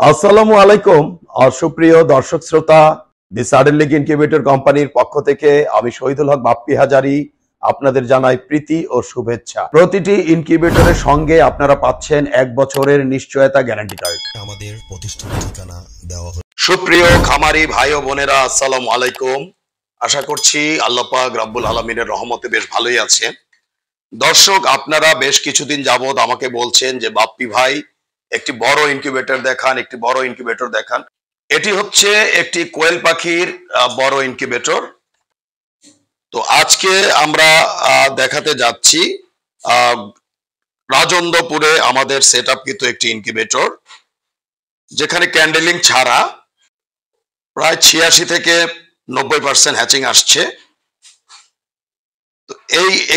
আসসালামু আলাইকুম সুপ্রিয় দর্শক শ্রোতা, দি সাডেন লিগ ইনকিউবেটর কোম্পানির পক্ষ থেকে আমি শহীদুল হক বাপ্পি হাজারি আপনাদের জানাই প্রীতি ও শুভেচ্ছা। প্রতিটি ইনকিউবেটরের সঙ্গে আপনারা পাচ্ছেন 1 বছরের নিশ্চয়তা গ্যারান্টি কার্ড। আমাদের প্রতিষ্ঠানের ঠিকানা দেওয়া হলো। সুপ্রিয় খামারি ভাই ও বোনেরা, আসসালামু আলাইকুম। আশা করছি আল্লাহ পাক রব্বুল আলামিনের রহমতে বেশ ভালোই আছেন। দর্শক, আপনারা বেশ কিছুদিন যাবত আমাকে বলছেন যে বাপ্পি ভাই একটি বড় ইনকিউবেটর দেখান, একটি বড় ইনকিউবেটর দেখান। এটি হচ্ছে একটি কোয়েল পাখির বড় ইনকিউবেটর। তো আজকে আমরা দেখাতে যাচ্ছি রাজন্দপুরে আমাদের সেটআপকৃত একটি ইনকিউবেটর, যেখানে ক্যান্ডেলিং ছাড়া প্রায় 86 থেকে 90% হ্যাচিং আসছে। তো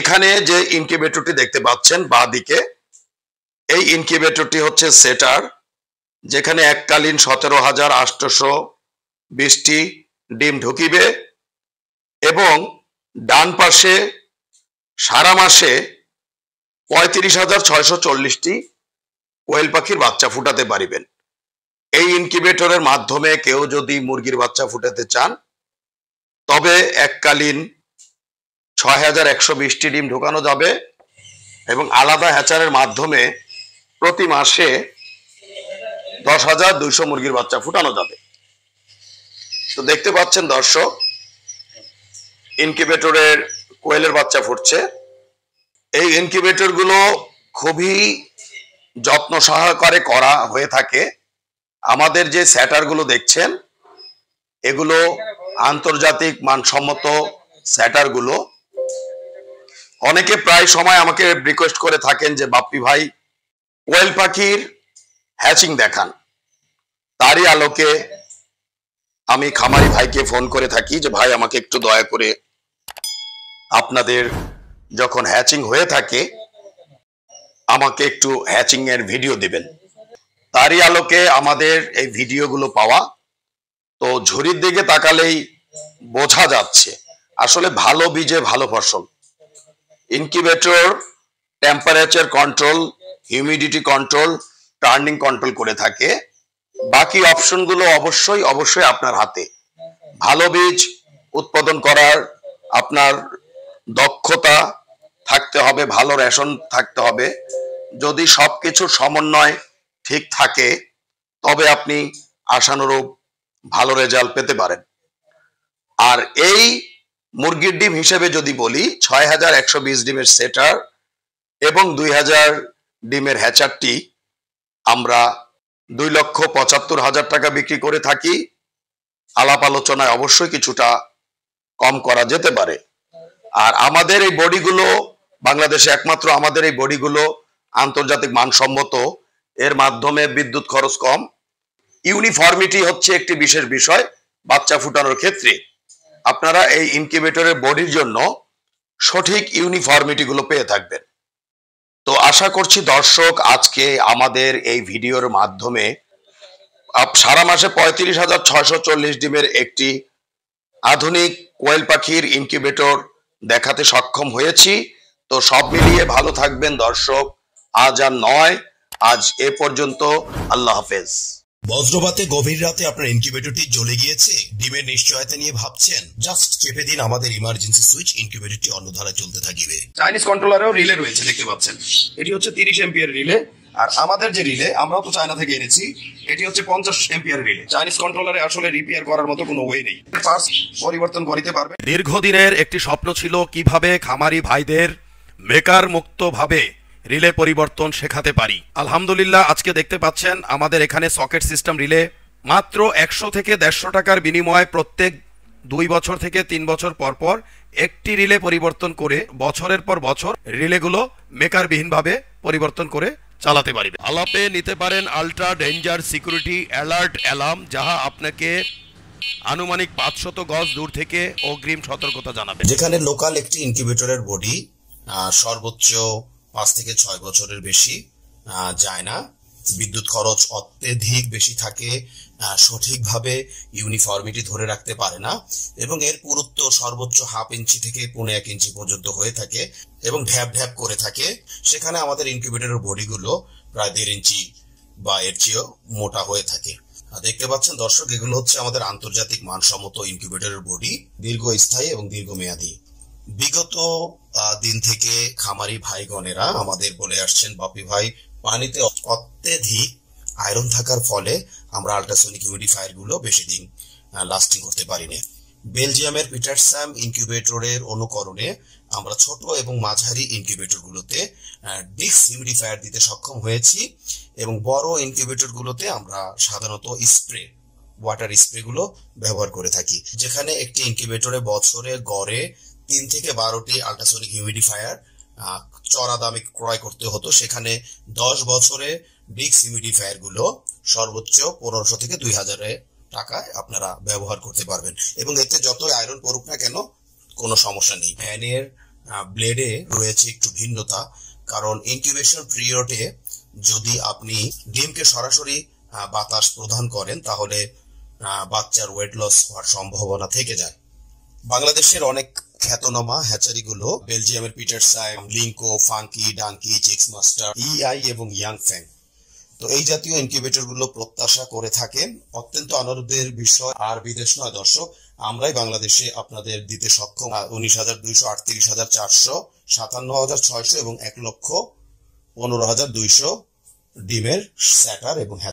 এখানে যে ইনকিউবেটরটি দেখতে পাচ্ছেন বাঁ দিকে, এই ইনকিউবেটরটি হচ্ছে সেটার, যেখানে এককালীন 17,820টি ডিম ঢুকিবে এবং ডান পাশে সারা মাসে 35,640টি কোয়েল পাখির বাচ্চা ফুটাতে পারিবেন। এই ইনকিউবেটরের মাধ্যমে কেউ যদি মুরগির বাচ্চা ফুটাতে চান, তবে এককালীন 6,120টি ডিম ঢোকানো যাবে এবং আলাদা হ্যাচারের মাধ্যমে প্রতি মাসে 10,200 মুরগির বাচ্চা ফুটানো যাবে। তো দেখতে পাচ্ছেন দর্শক, ইনকিউবেটরের কোয়েলের বাচ্চা ফুটছে। এই ইনকিউবেটর গুলো খুবই যত্ন সহকারে করা হয়ে থাকে। আমাদের যে স্যাটার গুলো দেখছেন, এগুলো আন্তর্জাতিক মানসম্মত স্যাটার গুলো। অনেকে প্রায় সময় আমাকে রিকোয়েস্ট করে থাকেন যে বাপ্পি ভাই কোয়েল পাখির হ্যাচিং দেখান। তারই আলোকে আমি খামারি ভাইকে ফোন করে থাকি যে ভাই আমাকে একটু দয়া করে আপনাদের যখন হ্যাচিং হয়ে থাকে আমাকে একটু হ্যাচিং এর ভিডিও দিবেন। তারই আলোকে আমাদের এই ভিডিওগুলো পাওয়া। তো ঝুড়ির দিকে তাকালেই বোঝা যাচ্ছে আসলে ভালো বীজে ভালো ফসল। Incubator temperature control, humidity control, turning control করে থাকে। বাকি অপশনগুলো অবশ্যই আপনার হাতে। ভালো বীজ উৎপাদন করার আপনার দক্ষতা থাকতে হবে, ভালো রেশন থাকতে হবে। যদি সবকিছুর সমন্বয় ঠিক থাকে তবে আপনি আশানুরূপ ভালো রেজাল্ট পেতে পারেন। আর এই মুরগির ডিম হিসেবে যদি বলি, 6,120 ডিমের সেটার এবং 2,000 ডিমের হ্যাচারটি আমরা 2,75,000 টাকা বিক্রি করে থাকি। আলাপ আলোচনায় অবশ্যই কিছুটা কম করা যেতে পারে। আর আমাদের এই বডিগুলো বাংলাদেশে একমাত্র আমাদের এই বডিগুলো আন্তর্জাতিক মানসম্মত। এর মাধ্যমে বিদ্যুৎ খরচ কম। ইউনিফর্মিটি হচ্ছে একটি বিশেষ বিষয় বাচ্চা ফুটানোর ক্ষেত্রে। আপনারা এই ইনকিউবেটরের বডির জন্য সঠিক ইউনিফর্মিটি গুলো পেয়ে থাকবেন। তো আশা করছি দর্শক, আজকে আমাদের এই ভিডিওর মাধ্যমে সারা মাসে 35,640 ডিমের একটি আধুনিক কোয়েল পাখির ইনকিউবেটর দেখাতে সক্ষম হয়েছি। তো সব মিলিয়ে ভালো থাকবেন দর্শক। আজ আর নয়, আজ এ পর্যন্ত। আল্লাহ হাফেজ। বজ্রপাতে গভীর রাতে আপনার ইনকিউবেটরটি জ্বলে গিয়েছে, ডিমের নিশ্চয়তা নিয়ে ভাবছেন? জাস্ট চেপে দিন আমাদের ইমার্জেন্সি সুইচ, ইনকিউবেটরটি অন্য ধারায় চলতে থাকবে। চাইনিজ কন্ট্রোলারেও রিলে রয়েছে, দেখতে পাচ্ছেন। এটি হচ্ছে 30 এম্পিয়ার রিলে। আর আমাদের যে রিলে, আমরাও তো চায়না থেকে এনেছি, এটি হচ্ছে 50 এম্পিয়ার রিলে। চাইনিজ কন্ট্রোলারে আসলে রিপেয়ার করার মতো কোনো ওয়ে নেই, পার্টস পরিবর্তন করতে পারবে। দীর্ঘদিনের একটি স্বপ্ন ছিল কিভাবে খামারি ভাইদের বেকার মুক্ত ভাবে রিলে পরিবর্তন শেখাতে পারি। আলহামদুলিল্লাহ, আজকে দেখতে পাচ্ছেন আমাদের এখানে সকেট সিস্টেম রিলে মাত্র 100 থেকে 150 টাকার বিনিময়ে প্রত্যেক 2 বছর থেকে 3 বছর পর পর একটি রিলে পরিবর্তন করে বছরের পর বছর রিলেগুলো মেকারবিহীনভাবে পরিবর্তন করে চালাতে পারবে। আলাপে নিতে পারেন ultra danger security alert alarm, যাহা আপনাকে আনুমানিক 500 গজ দূর থেকে অগ্রিম সতর্কতা জানাবে। যেখানে লোকাল একটি ইনকিউবেটরের বডি সর্বোচ্চ 5 থেকে 6 বছরের বেশি যায় না, বিদ্যুৎ খরচ অত্যধিক বেশি থাকে, সঠিকভাবে ইউনিফর্মিটি ধরে রাখতে পারে না এবং এর পুরুত্ব সর্বোচ্চ 1/2 ইঞ্চি থেকে 1.5 ইঞ্চি পর্যন্ত হয়ে থাকে এবং ঢ্যাপ ঢ্যাপ করে থাকে। সেখানে আমাদের ইনকিউবেটরের বডিগুলো প্রায় 1.5 ইঞ্চি বা এর চেয়েও মোটা হয়ে থাকে। দেখতে পাচ্ছেন দর্শক, এগুলো হচ্ছে আমাদের আন্তর্জাতিক মানসম্মত ইনকিউবেটরের বডি, দীর্ঘস্থায়ী এবং দীর্ঘমেয়াদী। বিগত দিন থেকে খামারি ভাইগণেরা আমাদের বলে আসছেন, বাপি ভাই পানিতে অত্যধিক আয়রন থাকার ফলে আমরা আল্ট্রাসনিক হিউমিডিফায়ার গুলো বেশি দিন লাস্টিং করতে পারি না। বেলজিয়ামের পিটারসাম ইনকিউবেটরের অনুকরণে আমরা ছোট এবং মাঝারি ইনকিউবেটর গুলোতে ডিস্ক হিউমিডিফায়ার দিতে সক্ষম হয়েছি, এবং বড় ইনকিউবেটর গুলোতে আমরা সাধারণত ওয়াটার স্প্রে গুলো ব্যবহার করে থাকি। যেখানে একটি ইনকিউবেটরে বছরে গড়ে 3 থেকে 12টি আল্ট্রাসনিক হিউমিডিফায়ার চড়া দামে ক্রয় করতে হতো, সেখানে 10 বছরে ডিস্ক হিউমিডিফায়ার গুলো সর্বোচ্চ 1500 থেকে 2000 টাকায় আপনারা ব্যবহার করতে পারবেন, এবং এতে যত আয়রন পড়ুক না কেন কোনো সমস্যা নেই। ফ্যানের ব্লেডে রয়েছে একটু ভিন্নতা, কারণ ইনকিউবেশন পিরিয়ডে যদি আপনি ডিমকে সরাসরি বাতাস প্রদান করেন তাহলে বাচ্চার ওয়েট লস হওয়ার সম্ভাবনা থেকে যায়। বাংলাদেশের অনেক খ্যাতনামা হ্যাচারিগুলো বেলজিয়ামের পিটারসাম, লিঙ্কো, ফাঙ্কি, ডাঙ্কি, চিক্স মাস্টার, ইআই এবং ইয়াং ফ্যাং, তো এই জাতীয় ইনকিউবেটর গুলো প্রত্যাশা করে থাকেন। অত্যন্ত আনন্দের বিষয়, আর বিদেশ নয় দর্শক, আমরাই বাংলাদেশে আপনাদের দিতে সক্ষম 19,200, 38,400, 57,600 এবং 1,15,200 ডিমের স্যাটার এবং